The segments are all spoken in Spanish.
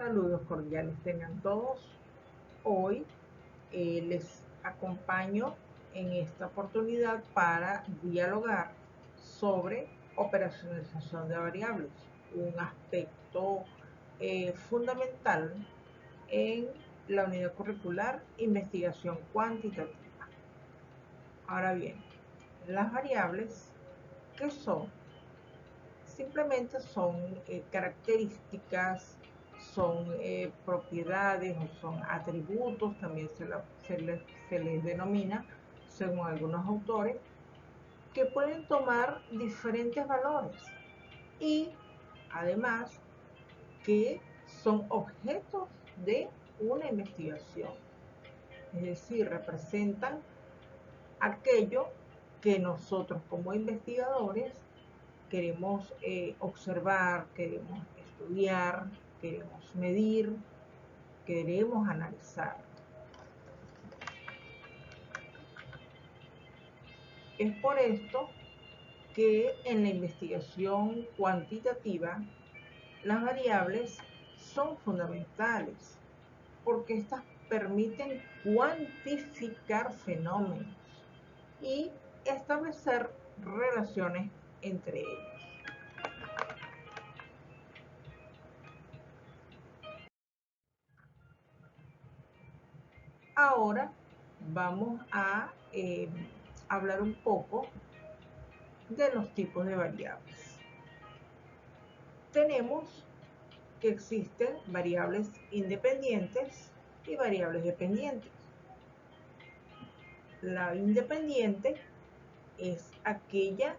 Saludos cordiales tengan todos. Hoy les acompaño en esta oportunidad para dialogar sobre operacionalización de variables, un aspecto fundamental en la unidad curricular investigación cuantitativa. Ahora bien, las variables, ¿qué son? Simplemente son características, son propiedades o son atributos, también se les denomina, según algunos autores, que pueden tomar diferentes valores y además que son objetos de una investigación, es decir, representan aquello que nosotros como investigadores queremos observar, queremos estudiar, queremos medir, queremos analizar. Es por esto que en la investigación cuantitativa las variables son fundamentales, porque estas permiten cuantificar fenómenos y establecer relaciones entre ellos. Ahora vamos a hablar un poco de los tipos de variables. Tenemos que existen variables independientes y variables dependientes. La independiente es aquella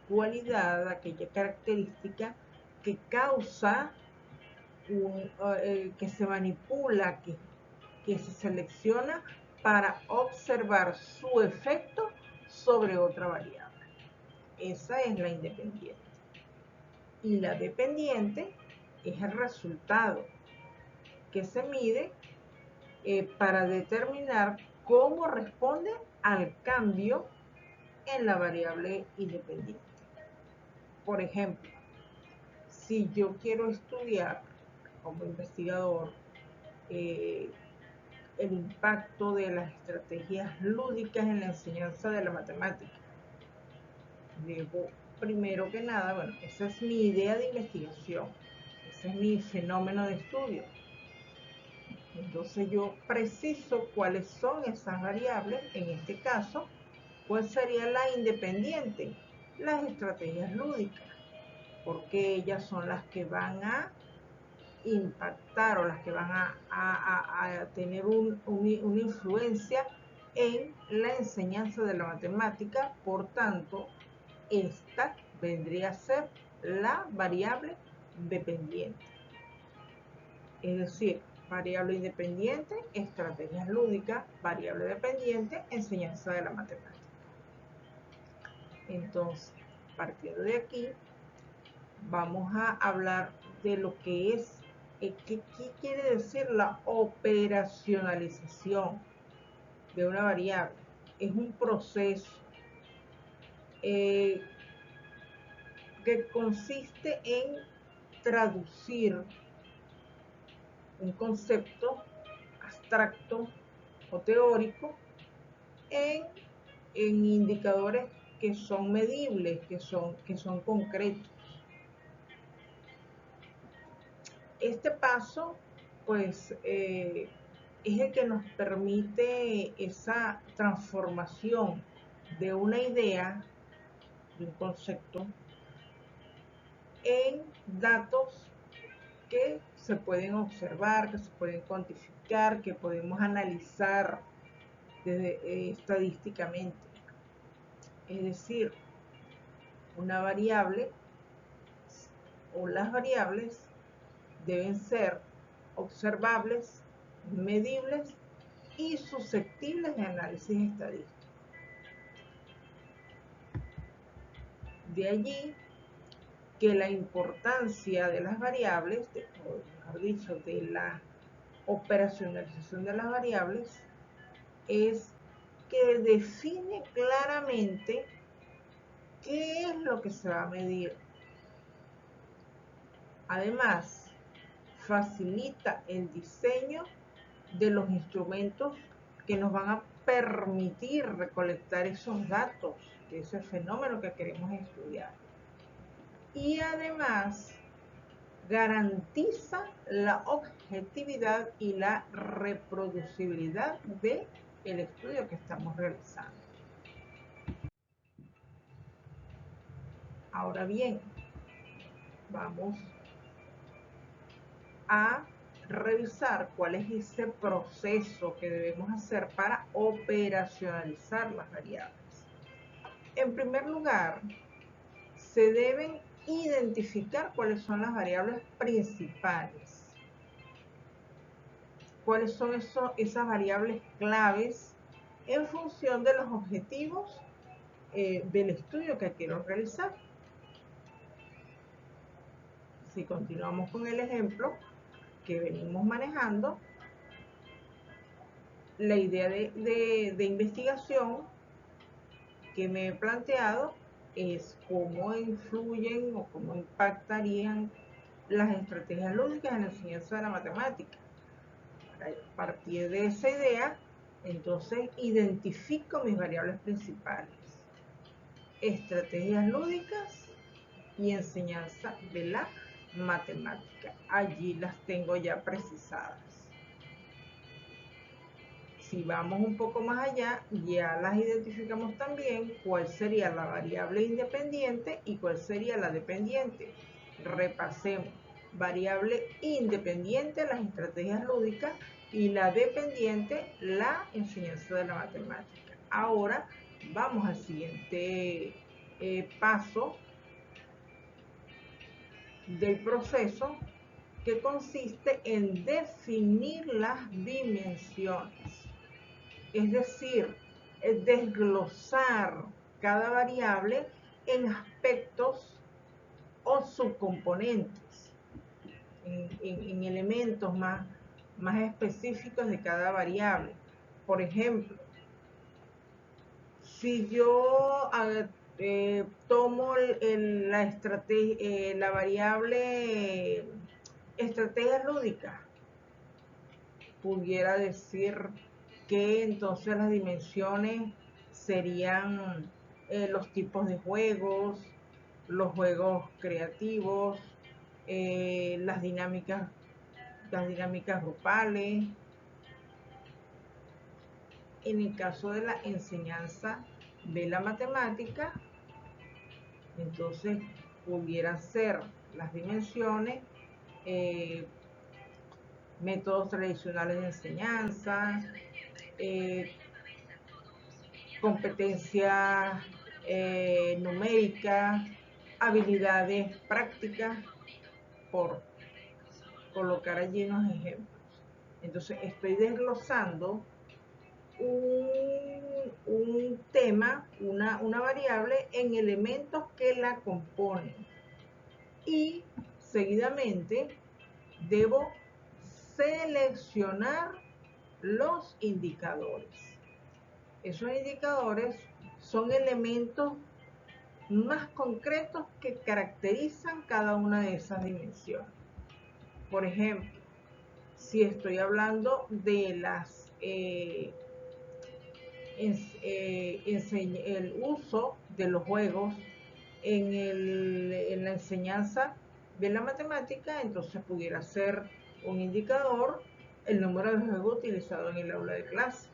cualidad, aquella característica que causa, que se manipula, que se selecciona para observar su efecto sobre otra variable. Esa es la independiente. Y la dependiente es el resultado que se mide para determinar cómo responde al cambio en la variable independiente. Por ejemplo, si yo quiero estudiar como investigador el impacto de las estrategias lúdicas en la enseñanza de la matemática, debo, primero que nada, bueno, esa es mi idea de investigación, ese es mi fenómeno de estudio. Entonces yo preciso cuáles son esas variables, en este caso, cuál sería la independiente, las estrategias lúdicas, porque ellas son las que van a impactar o las que van a tener una influencia en la enseñanza de la matemática. Por tanto, esta vendría a ser la variable dependiente. Es decir, variable independiente, estrategias lúdicas, variable dependiente, enseñanza de la matemática. Entonces, partiendo de aquí, vamos a hablar de lo que es, ¿qué quiere decir la operacionalización de una variable? Es un proceso que consiste en traducir un concepto abstracto o teórico en indicadores que son medibles, que son concretos. Este paso, pues, es el que nos permite esa transformación de una idea, de un concepto, en datos que se pueden observar, que se pueden cuantificar, que podemos analizar estadísticamente. Es decir, una variable o las variables deben ser observables, medibles y susceptibles de análisis estadístico. De allí que la importancia de las variables, o mejor dicho, de la operacionalización de las variables, es que define claramente qué es lo que se va a medir. Además, facilita el diseño de los instrumentos que nos van a permitir recolectar esos datos de ese fenómeno que queremos estudiar. Y además garantiza la objetividad y la reproducibilidad del estudio que estamos realizando. Ahora bien, vamos a revisar cuál es ese proceso que debemos hacer para operacionalizar las variables. En primer lugar, se deben identificar cuáles son las variables principales, cuáles son esas variables claves en función de los objetivos del estudio que quiero realizar. Si continuamos con el ejemplo que venimos manejando, la idea de investigación que me he planteado es cómo influyen o cómo impactarían las estrategias lúdicas en la enseñanza de la matemática. A partir de esa idea, entonces identifico mis variables principales: estrategias lúdicas y enseñanza de la matemática. Allí las tengo ya precisadas. Si vamos un poco más allá, ya las identificamos también cuál sería la variable independiente y cuál sería la dependiente. Repasemos: variable independiente, las estrategias lúdicas, y la dependiente, la enseñanza de la matemática. Ahora vamos al siguiente paso del proceso, que consiste en definir las dimensiones. Es decir, desglosar cada variable en aspectos o subcomponentes, en elementos más específicos de cada variable. Por ejemplo, si yo tomo la variable estrategias lúdicas, pudiera decir que entonces las dimensiones serían los tipos de juegos, los juegos creativos, las dinámicas grupales. En el caso de la enseñanza de la matemática, entonces pudieran ser las dimensiones, métodos tradicionales de enseñanza, competencias numéricas, habilidades prácticas, por colocar allí unos ejemplos. Entonces estoy desglosando un tema, una variable, en elementos que la componen, y seguidamente debo seleccionar los indicadores. Esos indicadores son elementos más concretos que caracterizan cada una de esas dimensiones. Por ejemplo, si estoy hablando de el uso de los juegos en la enseñanza de la matemática, entonces pudiera ser un indicador el número de juegos utilizados en el aula de clase.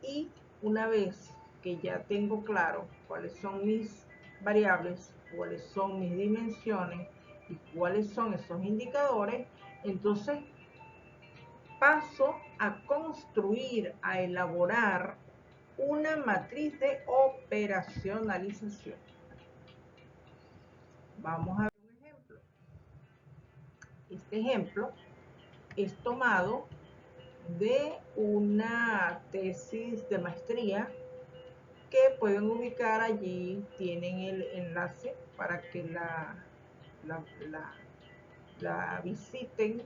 Y una vez que ya tengo claro cuáles son mis variables, cuáles son mis dimensiones y cuáles son esos indicadores, entonces paso a construir, a elaborar una matriz de operacionalización. Vamos a ver un ejemplo. Este ejemplo es tomado de una tesis de maestría que pueden ubicar allí. Tienen el enlace para que la visiten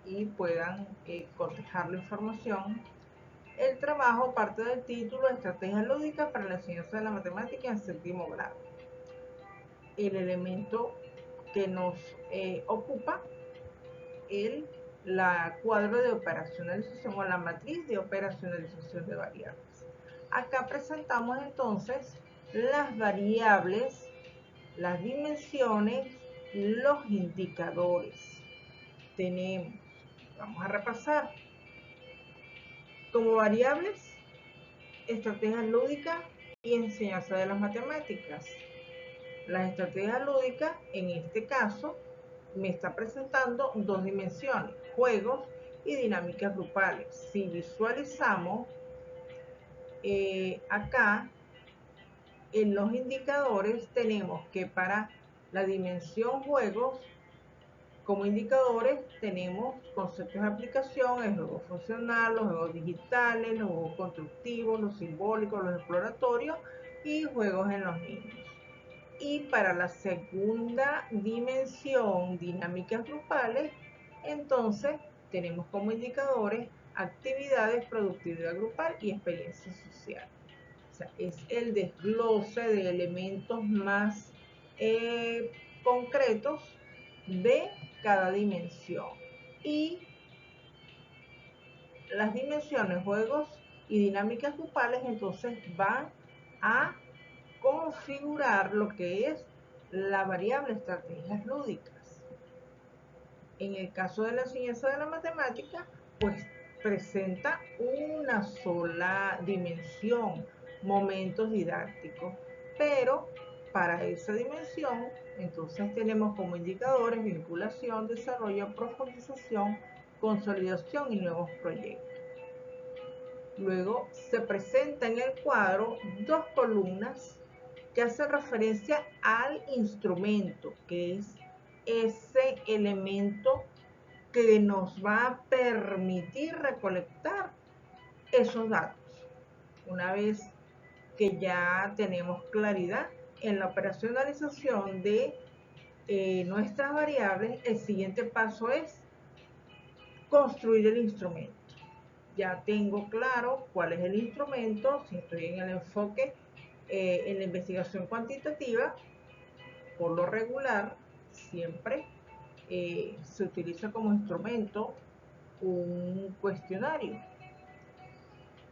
y puedan cotejar la información. El trabajo parte del título Estrategias lúdicas para la enseñanza de la matemática en séptimo grado. El elemento que nos ocupa, la cuadro de operacionalización o la matriz de operacionalización de variables. Acá presentamos entonces las variables, las dimensiones, los indicadores. Vamos a repasar. Como variables, estrategias lúdicas y enseñanza de las matemáticas. Las estrategias lúdicas, en este caso, me está presentando dos dimensiones, juegos y dinámicas grupales. Si visualizamos acá en los indicadores, tenemos que para la dimensión juegos, como indicadores tenemos conceptos de aplicación, el juego funcional, los juegos digitales, los juegos constructivos, los simbólicos, los exploratorios y juegos en los niños. Y para la segunda dimensión, dinámicas grupales, entonces tenemos como indicadores actividades, productividad grupal y experiencia social. O sea, es el desglose de elementos más concretos de cada dimensión. Y las dimensiones, juegos y dinámicas grupales, entonces van a configurar lo que es la variable estrategias lúdicas. En el caso de la enseñanza de la matemática, pues presenta una sola dimensión, momentos didácticos, pero para esa dimensión, entonces tenemos como indicadores vinculación, desarrollo, profundización, consolidación y nuevos proyectos. Luego se presenta en el cuadro dos columnas que hacen referencia al instrumento, que es ese elemento que nos va a permitir recolectar esos datos. Una vez que ya tenemos claridad en la operacionalización de nuestras variables, el siguiente paso es construir el instrumento. Ya tengo claro cuál es el instrumento, si estoy en el enfoque en la investigación cuantitativa, por lo regular, siempre se utiliza como instrumento un cuestionario.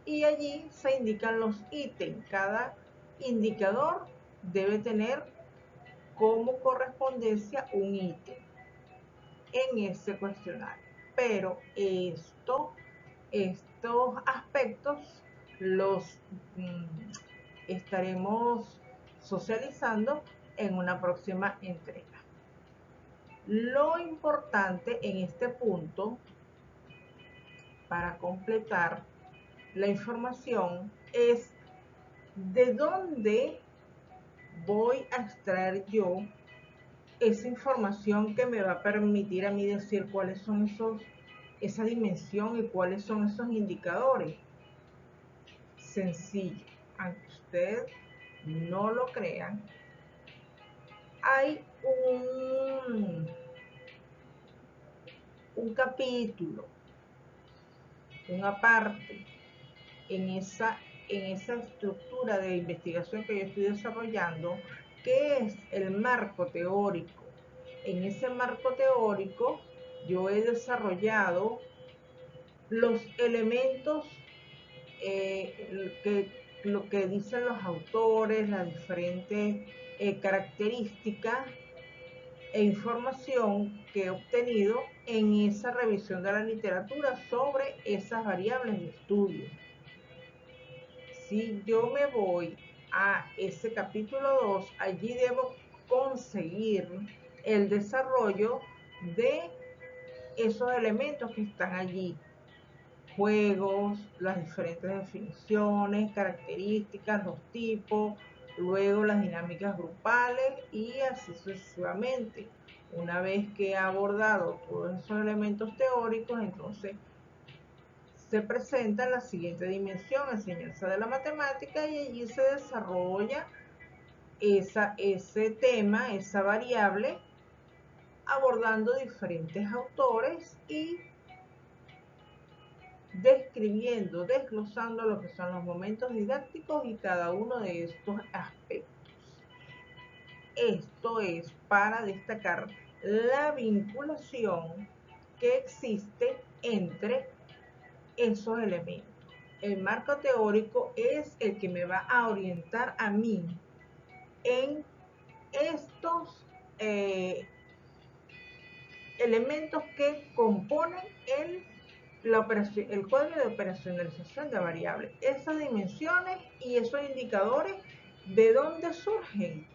Y allí se indican los ítems. Cada indicador debe tener como correspondencia un ítem en ese cuestionario. Pero estos aspectos los estaremos socializando en una próxima entrega. Lo importante en este punto, para completar la información, es de dónde voy a extraer yo esa información que me va a permitir a mí decir cuáles son esa dimensión y cuáles son esos indicadores. Sencillo, aunque ustedes no lo crean, hay un capítulo, una parte en esa estructura de investigación que yo estoy desarrollando, que es el marco teórico. En ese marco teórico yo he desarrollado los elementos, lo que dicen los autores, las diferentes características e información que he obtenido en esa revisión de la literatura sobre esas variables de estudio. Si yo me voy a ese capítulo 2, allí debo conseguir el desarrollo de esos elementos que están allí. Juegos, las diferentes definiciones, características, los tipos, luego las dinámicas grupales y así sucesivamente. Una vez que he abordado todos esos elementos teóricos, entonces se presenta la siguiente dimensión, enseñanza de la matemática, y allí se desarrolla ese tema, esa variable, abordando diferentes autores y describiendo, desglosando lo que son los momentos didácticos y cada uno de estos aspectos. Esto es para destacar la vinculación que existe entre esos elementos. El marco teórico es el que me va a orientar a mí en estos elementos que componen el código de operacionalización de variables. Esas dimensiones y esos indicadores, ¿de dónde surgen?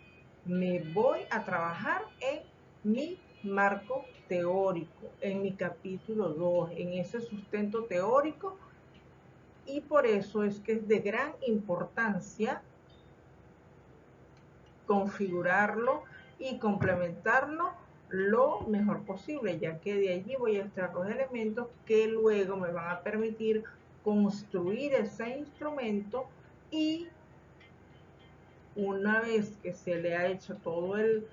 Me voy a trabajar en mi marco teórico, en mi capítulo 2, en ese sustento teórico, y por eso es que es de gran importancia configurarlo y complementarlo lo mejor posible, ya que de allí voy a extraer los elementos que luego me van a permitir construir ese instrumento, y una vez que se le ha hecho todo el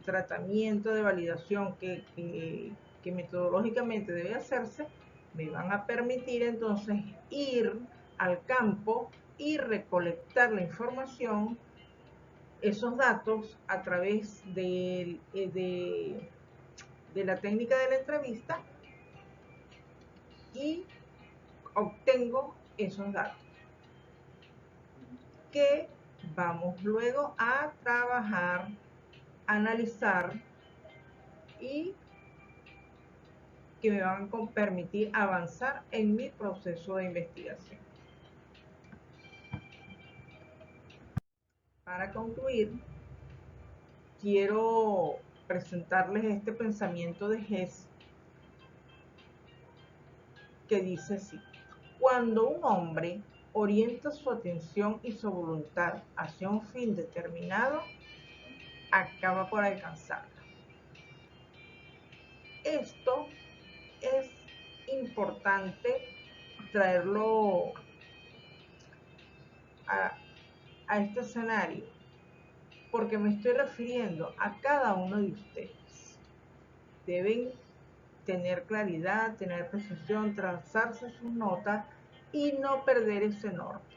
tratamiento de validación que metodológicamente debe hacerse, me van a permitir entonces ir al campo y recolectar la información, esos datos, a través de la técnica de la entrevista, y obtengo esos datos que vamos luego a trabajar, analizar, y que me van a permitir avanzar en mi proceso de investigación. Para concluir, quiero presentarles este pensamiento de Hess, que dice así: cuando un hombre orienta su atención y su voluntad hacia un fin determinado, acaba por alcanzarlo. Esto es importante traerlo a este escenario, porque me estoy refiriendo a cada uno de ustedes. Deben tener claridad, tener precisión, trazarse sus notas y no perder ese norte.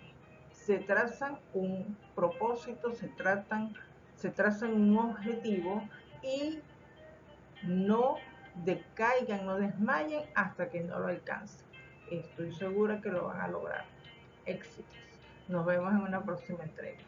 Se trazan un propósito, se trazan un objetivo, y no decaigan, no desmayen hasta que no lo alcancen. Estoy segura que lo van a lograr. Éxitos. Nos vemos en una próxima entrega.